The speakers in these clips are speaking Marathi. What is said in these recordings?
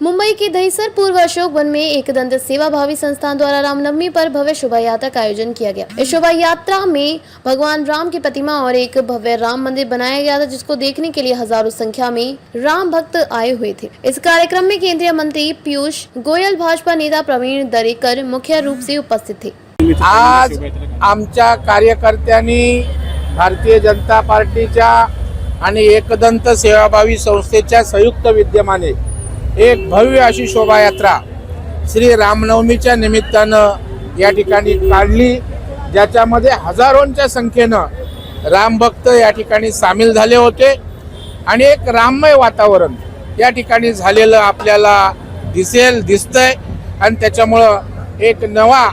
मुंबई के दहीसर पूर्व अशोक वन में एक दंत सेवा भावी संस्थान द्वारा रामनवमी पर भव्य शोभा यात्रा का आयोजन किया गया। इस शोभा यात्रा में भगवान राम की प्रतिमा और एक भव्य राम मंदिर बनाया गया था, जिसको देखने के लिए हजारों संख्या में राम भक्त आए हुए थे। इस कार्यक्रम में केंद्रीय मंत्री पीयूष गोयल, भाजपा नेता प्रवीण दरेकर मुख्य रूप से उपस्थित थे। आज आमच्या कार्यकर्त्यांनी भारतीय जनता पार्टीच्या आणि एकदंत सेवाभावी संस्थेच्या संयुक्त विद्यमाने एक भव्य अशी शोभायात्रा श्री रामनवमीच्या निमित्तानं या ठिकाणी काढली, ज्याच्यामध्ये हजारोंच्या संख्येनं रामभक्त या ठिकाणी सामील झाले होते आणि एक राममय वातावरण या ठिकाणी झालेलं आपल्याला दिसतंय आणि त्याच्यामुळं एक नवा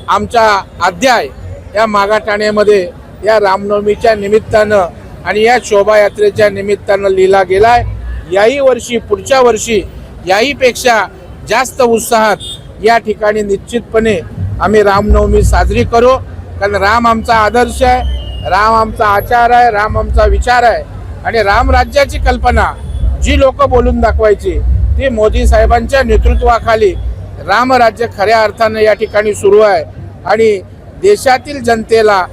आमचा अध्याय या मागाठाण्यामध्ये या रामनवमीच्या निमित्तानं आणि या शोभायात्रेच्या निमित्तानं लिहिला गेलाय। याही वर्षी, पुढच्या वर्षी याहीपेक्षा जास्त उत्साहात या ठिकाणी निश्चितपणे आम्ही रामनवमी साजरी करू, कारण राम आमचा आदर्श आहे, राम आमचा आचार आहे, राम आमचा विचार आहे आणि रामराज्याची कल्पना जी लोक बोलून दाखवायची ती मोदी साहेबांच्या नेतृत्वाखाली रामराज्य खऱ्या अर्थानं या ठिकाणी सुरू आहे आणि देशातील जनतेला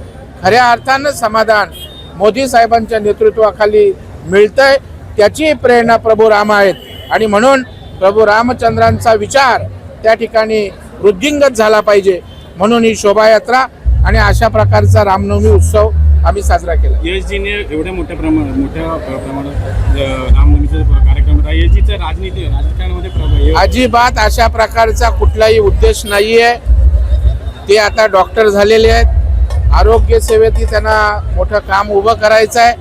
खऱ्या अर्थानं समाधान मोदी साहेबांच्या नेतृत्वाखाली मिळतंय। त्याची प्रेरणा प्रभू राम आहेत आणि म्हणून प्रभू रामचंद्रांचा विचार त्या ठिकाणी वृद्धिंगत झाला पाहिजे, म्हणून ही शोभायात्रा आणि अशा प्रकारचा रामनवमी उत्सव आम्ही साजरा केला। यशजीने एवढ्या मोठ्या प्रमाणात रामनवमीचा कार्यक्रम राजकारणामध्ये अजिबात अशा प्रकारचा कुठलाही उद्देश नाहीये। ते आता डॉक्टर झालेले आहेत, आरोग्य सेवेत त्यांना मोठं काम उभं करायचं आहे,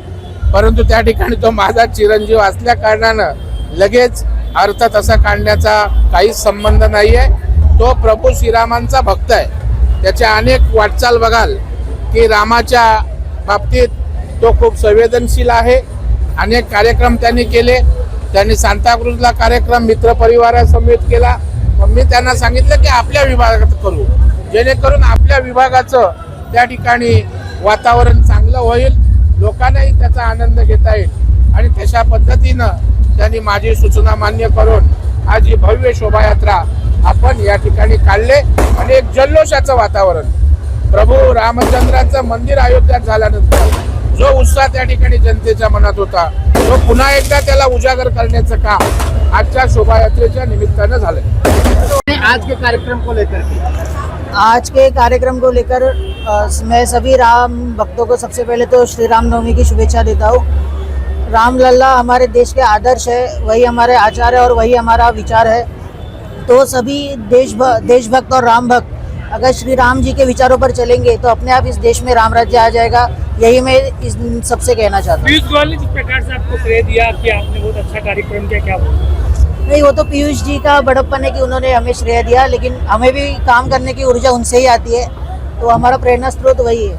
परंतु त्या ठिकाणी तो माझा चिरंजीव असल्या कारणानं लगेच अर्थ तसा काढण्याचा काहीच संबंध नाहीये। तो प्रभू श्रीरामांचा भक्त आहे, त्याच्या अनेक वाटचाल बघाल की रामाच्या बाबतीत तो खूप संवेदनशील आहे। अनेक कार्यक्रम त्यांनी केले, त्यांनी सांताक्रूजला कार्यक्रम मित्रपरिवारासमवेत केला। मग मी त्यांना सांगितलं की आपल्या विभागात करू, जेणेकरून आपल्या विभागाचं त्या ठिकाणी वातावरण चांगलं होईल, लोकांनाही त्याचा आनंद घेता येईल आणि तशा पद्धतीनं त्यांनी माझी सूचना मान्य करून आज ही भव्य शोभायात्रा आपण या ठिकाणी काढले आणि एक जल्लोषाचं वातावरण, प्रभू रामचंद्राचं मंदिर अयोध्यात झाल्यानंतर जो उत्साह त्या ठिकाणी जनतेच्या मनात होता तो पुन्हा एकदा त्याला उजागर करण्याचं काम आजच्या शोभायात्रेच्या निमित्तानं झालंय। आज के कार्यक्रम को लेकर मैं सभी राम भक्तों को सबसे पहले तो श्री रामनवमी की शुभेच्छा देता हूँ। राम लल्ला हमारे देश के आदर्श है, वही हमारे आचार है और वही हमारा विचार है। तो सभी देशभक्त और राम भक्त अगर श्री राम जी के विचारों पर चलेंगे तो अपने आप इस देश में राम राज्य आ जाएगा, यही मैं इस सबसे कहना चाहता हूँ। पीयूष गोयल ने जिस प्रकार से आपको श्रेय दिया कि आपने बहुत अच्छा कार्यक्रम किया, क्या नहीं, वो तो पीयूष जी का बड़प्पन है कि उन्होंने हमें श्रेय दिया, लेकिन हमें भी काम करने की ऊर्जा उनसे ही आती है, तो हमारा प्रेरणा स्रोत वही है।